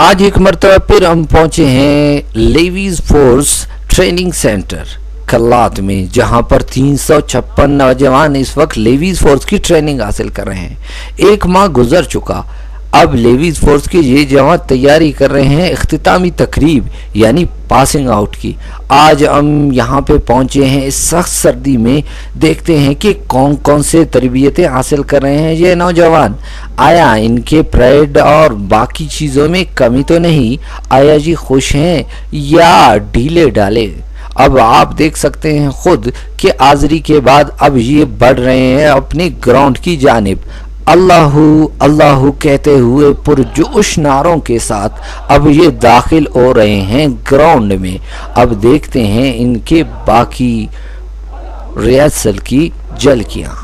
आज एक मरतबा फिर हम पहुंचे हैं लेवीज फोर्स ट्रेनिंग सेंटर कल्लात में, जहां पर 356 नौजवान इस वक्त लेवीज फोर्स की ट्रेनिंग हासिल कर रहे हैं। एक माह गुजर चुका, अब लेवीज फोर्स के ये जवान तैयारी कर रहे हैं इख्तितामी तकरीब यानी पासिंग आउट की। आज हम यहाँ पे पहुंचे हैं इस सख्त सर्दी में, देखते हैं कि कौन कौन से तरबियतें हासिल कर रहे हैं ये नौजवान। आया इनके परेड और बाकी चीज़ों में कमी तो नहीं, आया जी खुश हैं या ढीले डाले। अब आप देख सकते हैं खुद कि आज़री के बाद अब ये बढ़ रहे हैं अपनी ग्राउंड की जानिब, अल्लाहू अल्लाहू कहते हुए पुरजोश नारों के साथ अब ये दाखिल हो रहे हैं ग्राउंड में। अब देखते हैं इनके बाकी रिहर्सल की झलकियां।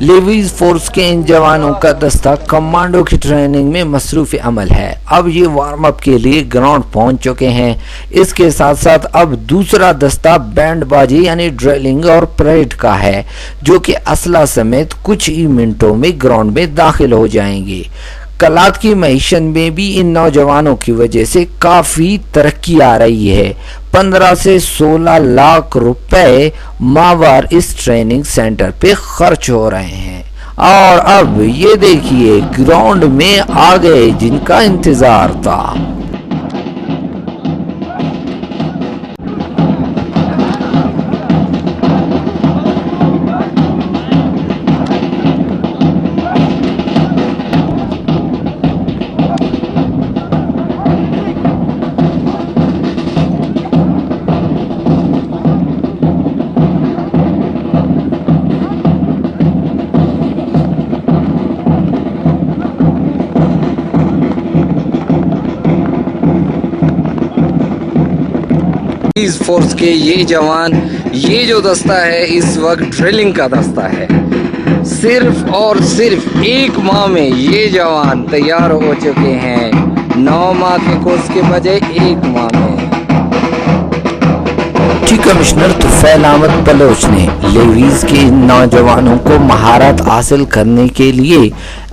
लेवीज फोर्स के इन जवानों का दस्ता कमांडो की ट्रेनिंग में मसरूफ़ अमल है। अब ये वार्म अप के लिए ग्राउंड पहुंच चुके हैं। इसके साथ साथ अब दूसरा दस्ता बैंडबाजी यानी ड्रिलिंग और परेड का है, जो कि असला समेत कुछ ही मिनटों में ग्राउंड में दाखिल हो जाएंगे। कलात की मईशत में भी इन नौजवानों की वजह से काफ़ी तरक्की आ रही है। 15 से 16 लाख रुपए माहवार इस ट्रेनिंग सेंटर पे खर्च हो रहे हैं। और अब ये देखिए ग्राउंड में आ गए जिनका इंतजार था। पुलिस फोर्स के ये जवान, ये जो दस्ता है इस वक्त ड्रिलिंग का दस्ता है। सिर्फ और सिर्फ एक माह में ये जवान तैयार हो चुके हैं। 9 माह के कोर्स के बजाय 1 माह में। डिप्टी कमिश्नर तुफैल अहमद बलोच ने लेवीज के इन नौजवानों को महारत हासिल करने के लिए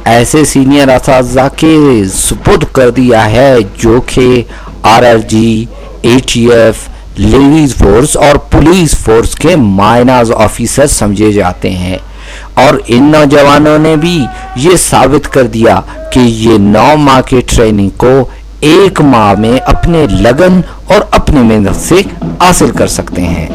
ऐसे सीनियर असातिज़ा के सुपुर्द कर दिया है जो कि RRG, ATF, लेवीज फोर्स और पुलिस फोर्स के माइनाज ऑफिसर समझे जाते हैं। और इन नौजवानों ने भी ये साबित कर दिया कि ये 9 माह के ट्रेनिंग को 1 माह में अपने लगन और अपनी मेहनत से हासिल कर सकते हैं।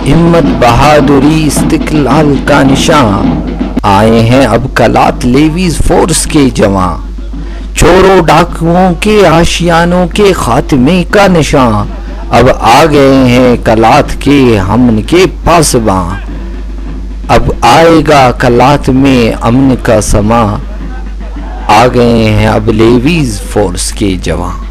हिम्मत, बहादुरी, इस्तिकलाल का निशान आए हैं अब कलात लेवीज फोर्स के जवान। चोरों डाकुओं के आशियानों के खात्मे का निशान अब आ गए हैं कलात के हमन के पासबां। अब आएगा कलात में अमन का समा, आ गए हैं अब लेवीज फोर्स के जवान।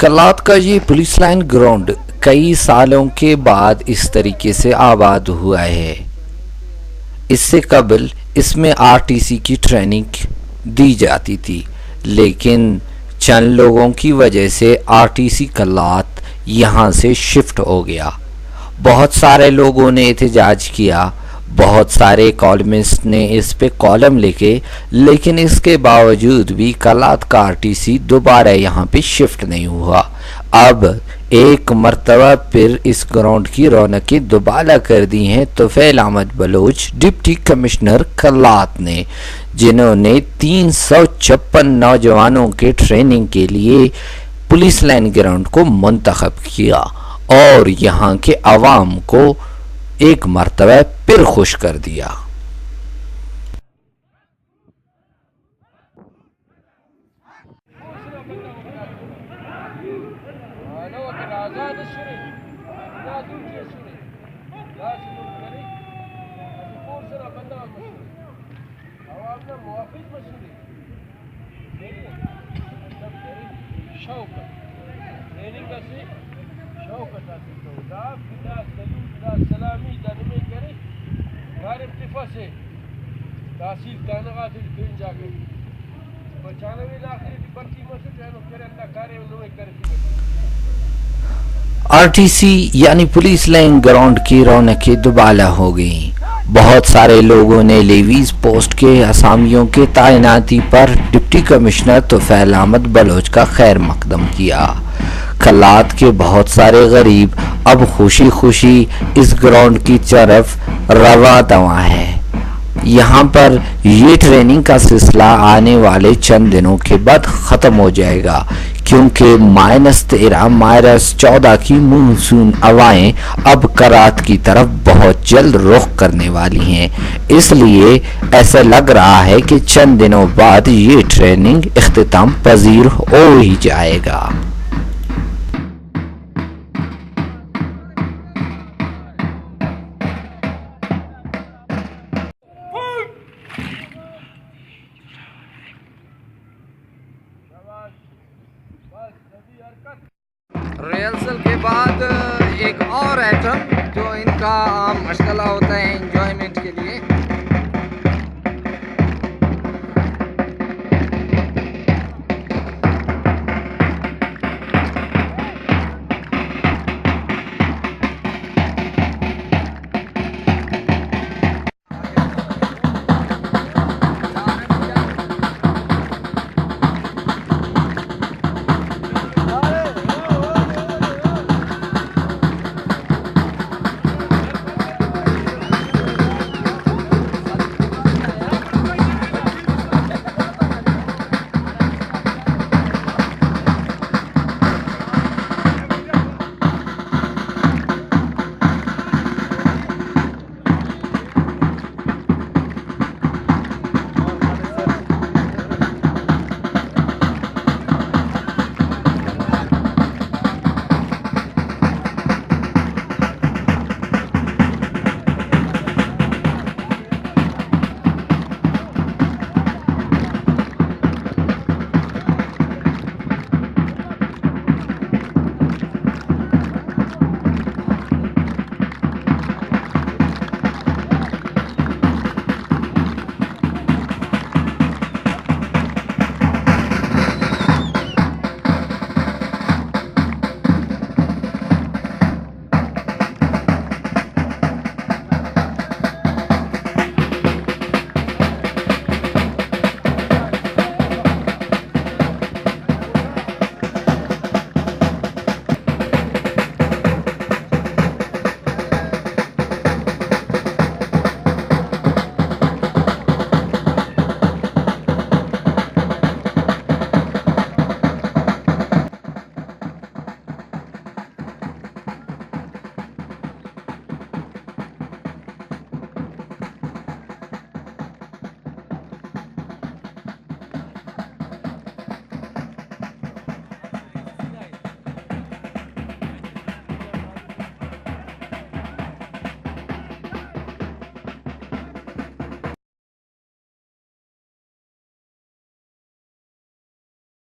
कल्लात का ये पुलिस लाइन ग्राउंड कई सालों के बाद इस तरीके से आबाद हुआ है। इससे कबल इसमें आरटीसी की ट्रेनिंग दी जाती थी, लेकिन चंद लोगों की वजह से आरटीसी कल्लात यहाँ से शिफ्ट हो गया। बहुत सारे लोगों ने एहतजाज किया, बहुत सारे कॉलमिस्ट ने इस पे कॉलम लिखे, लेकिन इसके बावजूद भी कल्लात का आरटीसी दोबारा यहाँ पे शिफ्ट नहीं हुआ। अब एक मर्तबा फिर इस ग्राउंड की रौनकें दोबारा कर दी हैं तुफैल अहमद बलोच, डिप्टी कमिश्नर कल्लात ने, जिन्होंने 356 नौजवानों के ट्रेनिंग के लिए पुलिस लाइन ग्राउंड को मुंतखब किया और यहाँ के अवाम को एक मर्तबा फिर खुश कर दिया। आरटीसी यानी पुलिस लाइन ग्राउंड की रौनकें दुबाला हो गई। बहुत सारे लोगों ने लेवीज पोस्ट के असामियों के तैनाती पर डिप्टी कमिश्नर तुफैल अहमद बलोच का खैर मकदम किया। कल्लात के बहुत सारे गरीब अब खुशी खुशी इस ग्राउंड की तरफ रवा दवा है। यहाँ पर ये ट्रेनिंग का सिलसिला आने वाले चंद दिनों के बाद ख़त्म हो जाएगा, क्योंकि -13 -14 की मानसून हवाएं अब करात की तरफ बहुत जल्द रुख करने वाली हैं। इसलिए ऐसा लग रहा है कि चंद दिनों बाद ये ट्रेनिंग इख्तिताम पजीर हो ही जाएगा। रिहर्सल के बाद एक और आइटम जो इनका आम मशगला होता है एंजॉयमेंट के लिए,